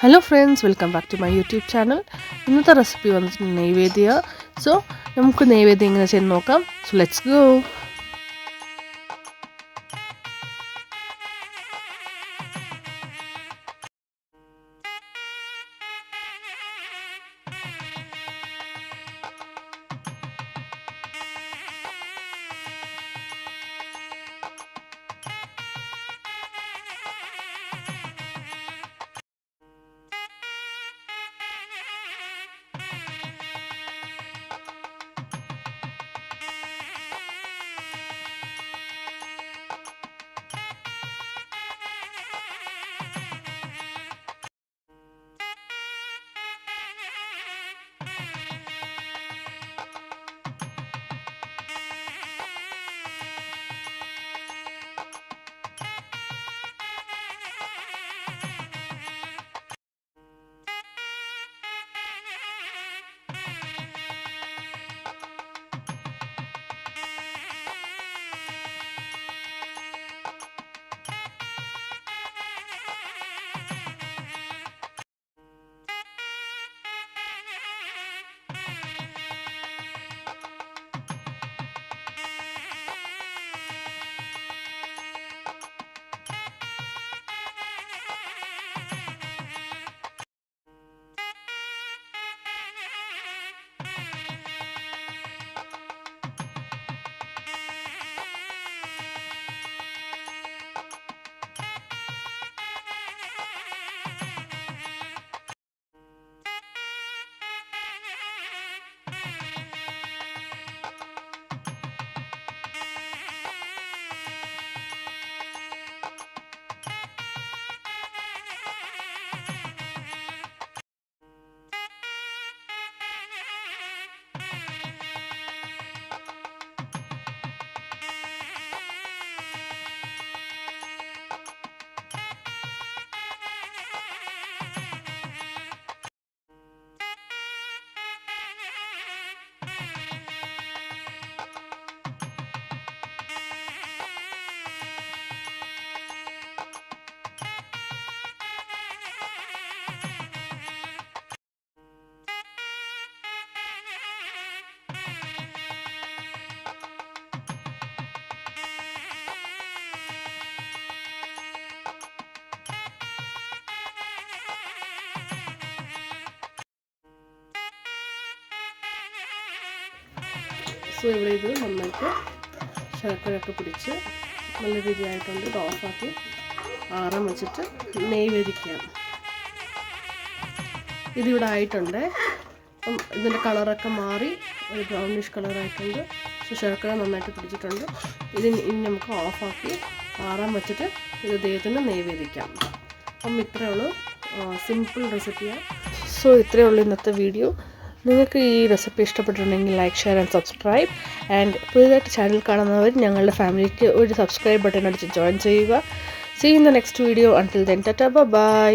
Hello friends, welcome back to my YouTube channel. ഇന്നത്തെ recipe വന്നിട്ട് നൈവേദ്യ. So നമുക്ക് നൈവേദ്യം എങ്ങനെ ചെയ്ത് നോക്കാം. So let's go. സോ ഇവിടെ ഇത് നന്നായിട്ട് ശർക്കരയൊക്കെ പിടിച്ച് നല്ല രീതിയായിട്ടുണ്ട്. ഇത് ഓഫാക്കി ആറാൻ വെച്ചിട്ട് നെയ്വേദിക്കാം. ഇതിവിടെ ആയിട്ടുണ്ട്. അപ്പം ഇതിൻ്റെ കളറൊക്കെ മാറി ഒരു ബ്രൗണിഷ് കളറായിട്ടുണ്ട്. സോ ശർക്കര നന്നായിട്ട് പിടിച്ചിട്ടുണ്ട്. ഇനി നമുക്ക് ഓഫാക്കി ആറാൻ വെച്ചിട്ട് ഇത് ദൈവത്തിന് നെയ്വേദിക്കാം. അപ്പം ഇത്രയേ ഉള്ളൂ, സിമ്പിൾ റെസിപ്പിയാണ്. സോ ഇത്രയേ ഉള്ളൂ ഇന്നത്തെ വീഡിയോ. നിങ്ങൾക്ക് ഈ റെസിപ്പി ഇഷ്ടപ്പെട്ടിട്ടുണ്ടെങ്കിൽ like, share and subscribe. And പുതിയതായിട്ട് ചാനൽ കാണുന്നവർ ഞങ്ങളുടെ ഫാമിലിക്ക് ഒരു സബ്സ്ക്രൈബ് ബട്ടൺ അടിച്ച് ജോയിൻ ചെയ്യുക. See in the next video. Until then tata, by.